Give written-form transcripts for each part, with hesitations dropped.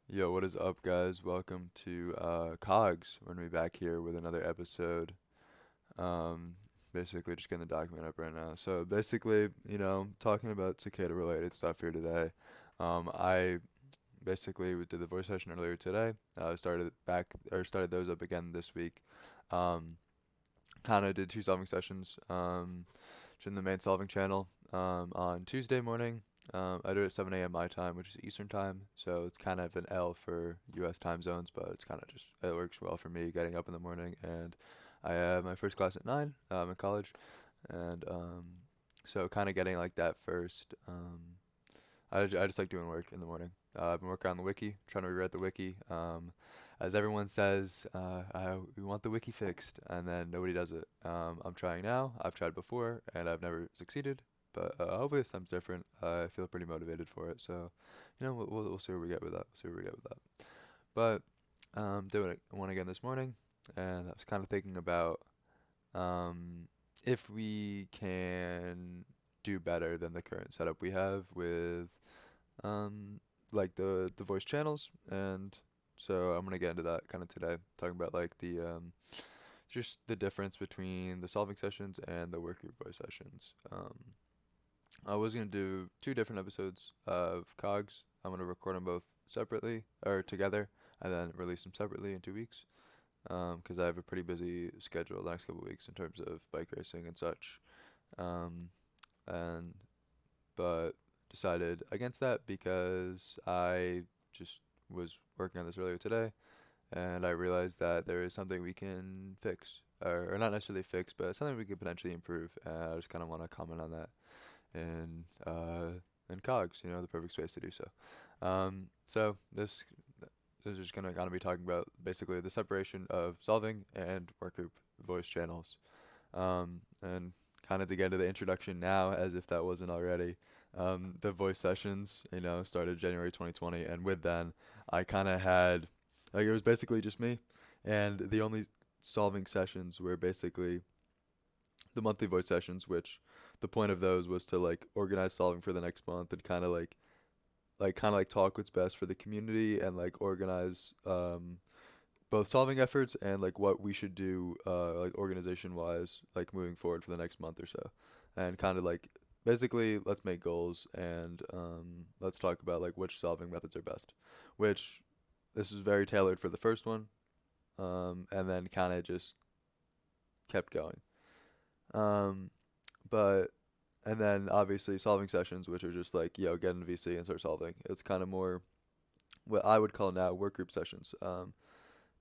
Yo, what is up, guys? Welcome to Cogs. We're gonna be back here with another episode. Um, basically, just getting the document up right now. So basically, talking about cicada-related stuff here today. I basically did the voice session earlier today. Started those up again this week. Um, kind of did two solving sessions. In the main solving channel on Tuesday morning. I do it at 7 a.m. my time, which is Eastern time, so it's kind of an L for U.S. time zones, but it's kind of just it works well for me getting up in the morning. And I have my first class at 9 in college, and so kind of getting like that first. I just like doing work in the morning. I've been working on the wiki, trying to rewrite the wiki. As everyone says, we want the wiki fixed, and then nobody does it. I'm trying now. I've tried before, and I've never succeeded. But hopefully this time's different. I feel pretty motivated for it. So, we'll see where we get with that. We'll see where we get with that. But doing it one again this morning, and I was kind of thinking about if we can do better than the current setup we have with like the voice channels. And so I'm gonna get into that kind of today, talking about like the just the difference between the solving sessions and the work group voice sessions. I was gonna do two different episodes of cogs. I'm gonna record them both separately or together, and then release them separately in 2 weeks. Because I have a pretty busy schedule the next couple of weeks in terms of bike racing and such. Um, and but decided against that because I just was working on this earlier today, and I realized that there is something we can fix, or not necessarily fix, but something we could potentially improve. And I just kind of want to comment on that in cogs, the perfect space to do so. So this is just gonna be talking about basically the separation of solving and work group voice channels. And kind of to get into the introduction now, as if that wasn't already. The voice sessions, started January 2020, and with then, I kind of had, like, it was basically just me, and the only solving sessions were basically the monthly voice sessions, which the point of those was to like organize solving for the next month and kind of like talk what's best for the community and like organize both solving efforts and like what we should do like organization wise like moving forward for the next month or so, and kind of like basically let's make goals and let's talk about like which solving methods are best, which this was very tailored for the first one, and then kind of just kept going. um, but and then obviously solving sessions, which are just like get in VC and start solving. It's kind of more what I would call now work group sessions.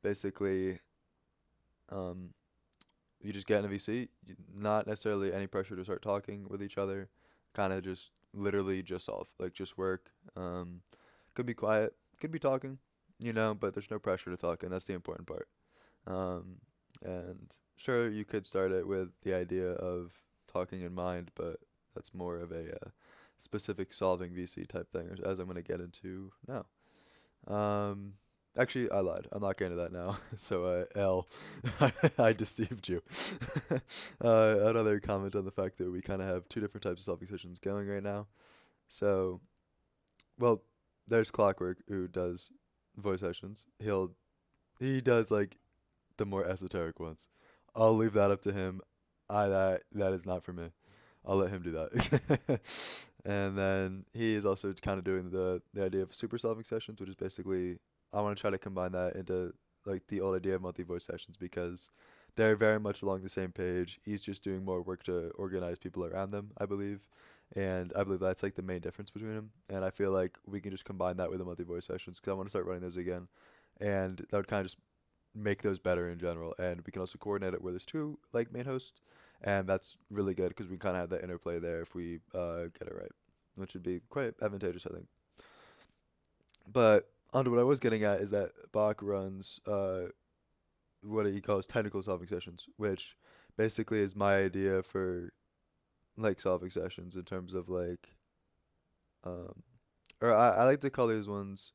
Basically, um, you just get in a VC, not necessarily any pressure to start talking with each other, kind of just literally just solve, like just work. Could be quiet, could be talking, but there's no pressure to talk, and that's the important part. Um, and sure, you could start it with the idea of talking in mind, but that's more of a specific solving VC type thing, as I'm going to get into now. Um, Actually, I lied. I'm not getting to that now. So, L, I deceived you. Another comment on the fact that we kind of have two different types of solving sessions going right now. So, well, there's Clockwork who does voice sessions. He does like the more esoteric ones. I'll leave that up to him. That is not for me. I'll let him do that. And then he is also kind of doing the idea of super solving sessions, which is basically I want to try to combine that into like the old idea of monthly voice sessions because they're very much along the same page. He's just doing more work to organize people around them, I believe. And I believe that's like the main difference between them. And I feel like we can just combine that with the monthly voice sessions because I want to start running those again. And that would kind of just make those better in general. And we can also coordinate it where there's two like main hosts, and that's really good because we kind of have that interplay there if we get it right, which would be quite advantageous, I think. But onto what I was getting at is that Bach runs what he calls technical solving sessions, which basically is my idea for like solving sessions in terms of like um or I like to call these ones.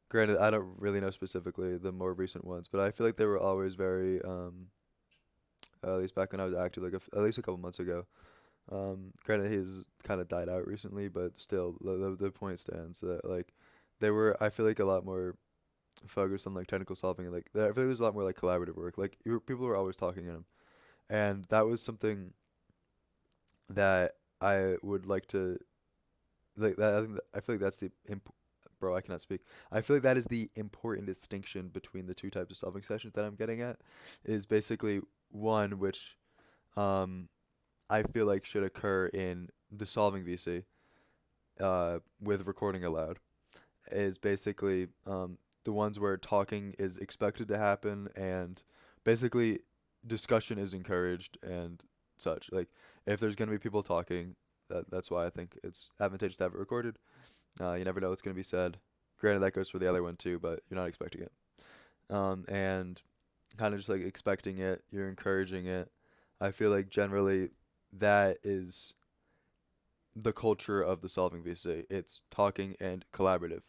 Granted, I don't really know specifically the more recent ones, but I feel like they were always very at least back when I was active, like at least a couple months ago. Granted, he's kind of died out recently, but still, the point stands that like they were, I feel like, a lot more focused on like technical solving and like I feel like there's a lot more like collaborative work. Like people were always talking in them, and that was something that I would like to like that. I feel like that's the bro. I cannot speak. I feel like that is the important distinction between the two types of solving sessions that I'm getting at. Is basically one which um I feel like should occur in the solving VC with recording allowed is basically the ones where talking is expected to happen and basically discussion is encouraged and such. Like if there's gonna be people talking, that's why I think it's advantageous to have it recorded. You never know what's gonna be said. Granted, that goes for the other one too, but you're not expecting it. And kind of just like expecting it, you're encouraging it. I feel like generally that is the culture of the solving VC. It's talking and collaborative.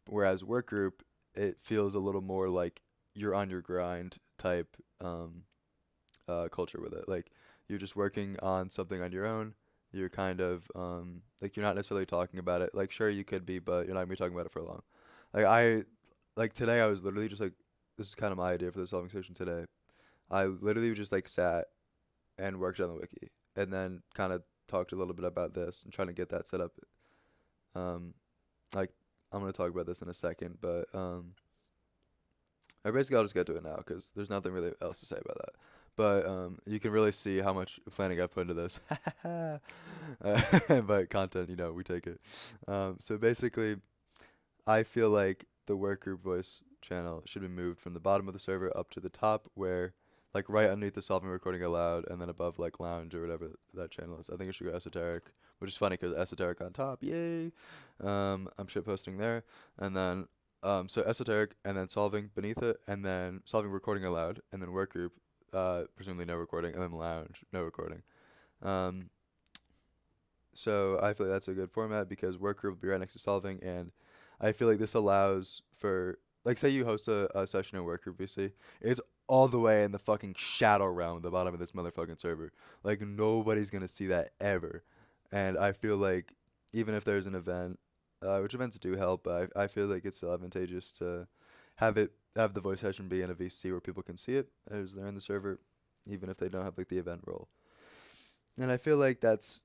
Whereas work group, it feels a little more like you're on your grind type culture with it. Like you're just working on something on your own. You're kind of like you're not necessarily talking about it. Like sure you could be, but you're not gonna be talking about it for long. Like like today I was literally just like this is kind of my idea for the solving session today. I literally just like sat and worked on the wiki and then kind of talked a little bit about this and trying to get that set up. Um, like I'm gonna talk about this in a second, but or basically I'll just get to it now because there's nothing really else to say about that. But you can really see how much planning I've put into this. But content, we take it. So basically, I feel like the workgroup voice channel should be moved from the bottom of the server up to the top, where like right underneath the solving recording aloud, and then above like lounge or whatever that channel is. I think it should go esoteric, which is funny because esoteric on top, yay! I'm shit posting there, and then so esoteric, and then solving beneath it, and then solving recording aloud, and then workgroup, presumably no recording, and then lounge, no recording. Um, so I feel like that's a good format because workgroup will be right next to solving, and I feel like this allows for like say you host a session in workgroup VC, it's all the way in the fucking shadow realm at the bottom of this motherfucking server. Like nobody's gonna see that ever, and I feel like even if there's an event, which events do help, but I feel like it's still advantageous to have the voice session be in a VC where people can see it as they're in the server, even if they don't have like the event role. And I feel like that's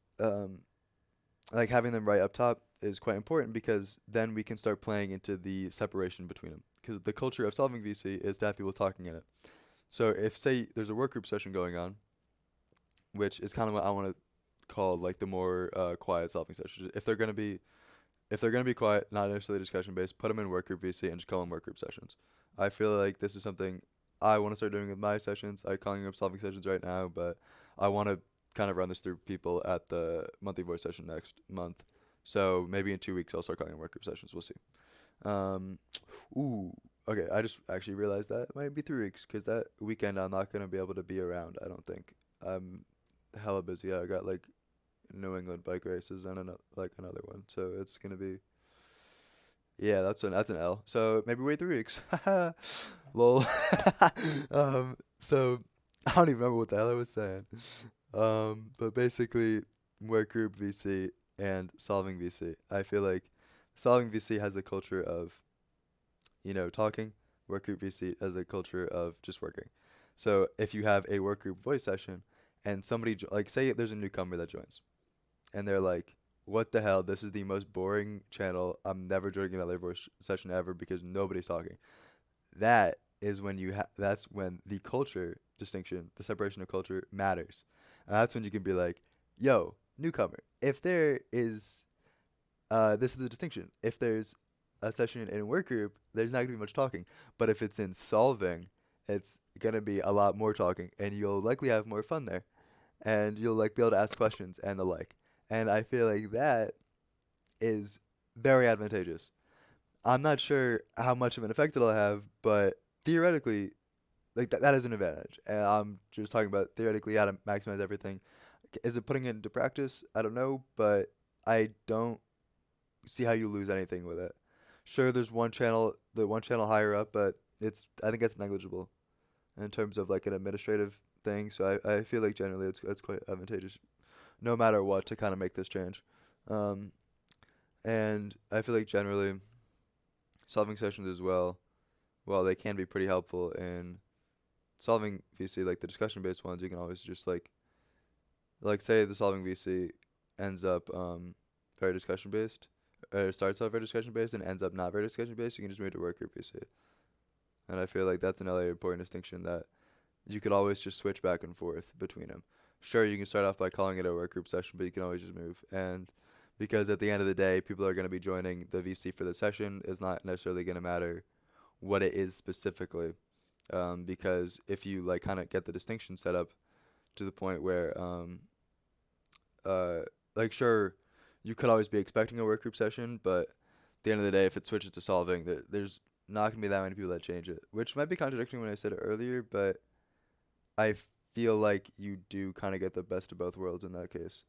like having them right up top is quite important because then we can start playing into the separation between them. Because the culture of solving VC is to have people talking in it. So if say there's a work group session going on, which is kind of what I want to call like the more quiet solving sessions. If they're gonna be quiet, not necessarily discussion based, put them in work group VC and just call them work group sessions. I feel like this is something I want to start doing with my sessions. I'm calling them solving sessions right now, but I want to kind of run this through people at the monthly voice session next month. So maybe in 2 weeks I'll start calling them work group sessions. We'll see. Um, ooh, okay. I just actually realized that it might be 3 weeks because that weekend I'm not gonna be able to be around. I don't think. I'm hella busy. I got like New England bike races and like another one, so it's gonna be yeah. That's an L. So maybe wait 3 weeks. Lol. So I don't even remember what the hell I was saying. But basically, work group VC and solving VC. I feel like solving VC has a culture of, talking. Work group VC has a culture of just working. So if you have a work group voice session and somebody, like, say there's a newcomer that joins and they're like, what the hell? This is the most boring channel. I'm never joining another voice session ever because nobody's talking. That's when the culture distinction, the separation of culture matters. And that's when you can be like, yo, newcomer, if there is this is the distinction. If there's a session in a work group, there's not gonna be much talking. But if it's in solving, it's gonna be a lot more talking and you'll likely have more fun there. And you'll like be able to ask questions and the like. And I feel like that is very advantageous. I'm not sure how much of an effect it'll have, but theoretically, like that is an advantage. And I'm just talking about theoretically how to maximize everything. Is it putting it into practice? I don't know, but I don't see how you lose anything with it. Sure, there's the one channel higher up, but I think that's negligible in terms of like an administrative thing. So I feel like generally it's quite advantageous, no matter what, to kind of make this change. Um, and I feel like generally. solving sessions as well, while they can be pretty helpful in solving VC, like the discussion based ones, you can always just like say the solving VC ends up very discussion based, or starts off very discussion based and ends up not very discussion based, you can just move to work group VC. And I feel like that's another important distinction, that you could always just switch back and forth between them. Sure, you can start off by calling it a work group session, but you can always just move. And because at the end of the day, people are going to be joining the VC for the session, it's not necessarily going to matter what it is specifically. Because if you like kind of get the distinction set up to the point where uh, like sure, you could always be expecting a work group session, but at the end of the day, if it switches to solving, there's not gonna be that many people that change it, which might be contradicting when I said it earlier, but I feel like you do kind of get the best of both worlds in that case.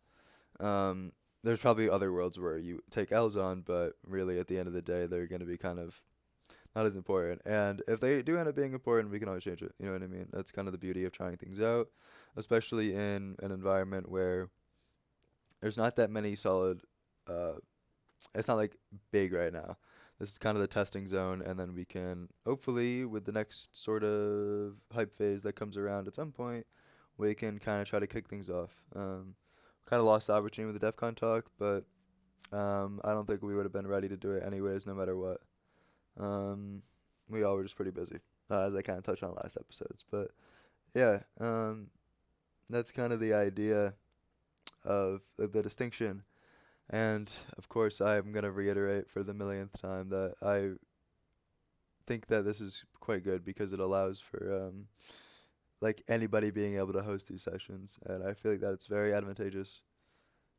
Um, there's probably other worlds where you take L's on, but really at the end of the day, they're gonna be kind of not as important. And if they do end up being important, we can always change it. You know what I mean? That's kind of the beauty of trying things out, especially in an environment where there's not that many solid. Uh, it's not like big right now. This is kind of the testing zone, and then we can hopefully, with the next sort of hype phase that comes around at some point, we can kind of try to kick things off. Kind of lost the opportunity with the DEF CON talk, but I don't think we would have been ready to do it anyways, no matter what. Um, we all were just pretty busy, as I kind of touched on last episodes. But yeah, that's kind of the idea of the distinction. And of course, I'm going to reiterate for the millionth time that I think that this is quite good because it allows for like anybody being able to host these sessions. And I feel like that it's very advantageous.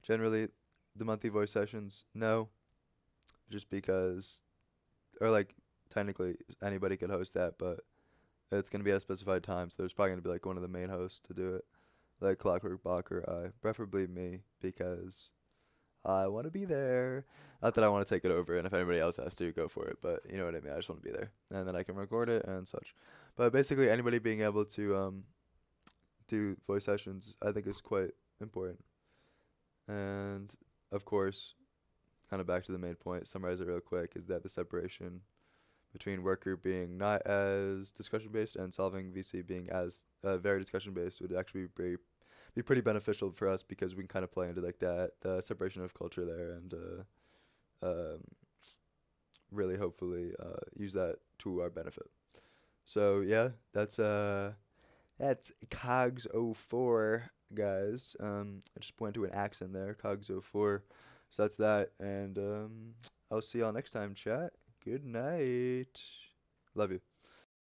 Generally, the monthly voice sessions, no, just because, or like technically anybody could host that, but it's going to be at a specified time. So there's probably going to be like one of the main hosts to do it, like Clockwork Bach or I, preferably me, because I want to be there. Not that I want to take it over, and if anybody else has to, go for it. But you know what I mean. I just want to be there, and then I can record it and such. But basically, anybody being able to do voice sessions, I think is quite important. And of course, kind of back to the main point, summarize it real quick, is that the separation between work group being not as discussion based and solving VC being as very discussion based would actually be pretty beneficial for us because we can kind of play into like that the separation of culture there and um, really hopefully use that to our benefit. So yeah, that's cogs '04 guys. I just went to an accent there, cogs '04. So that's that, and I'll see y'all next time, chat. Good night. Love you.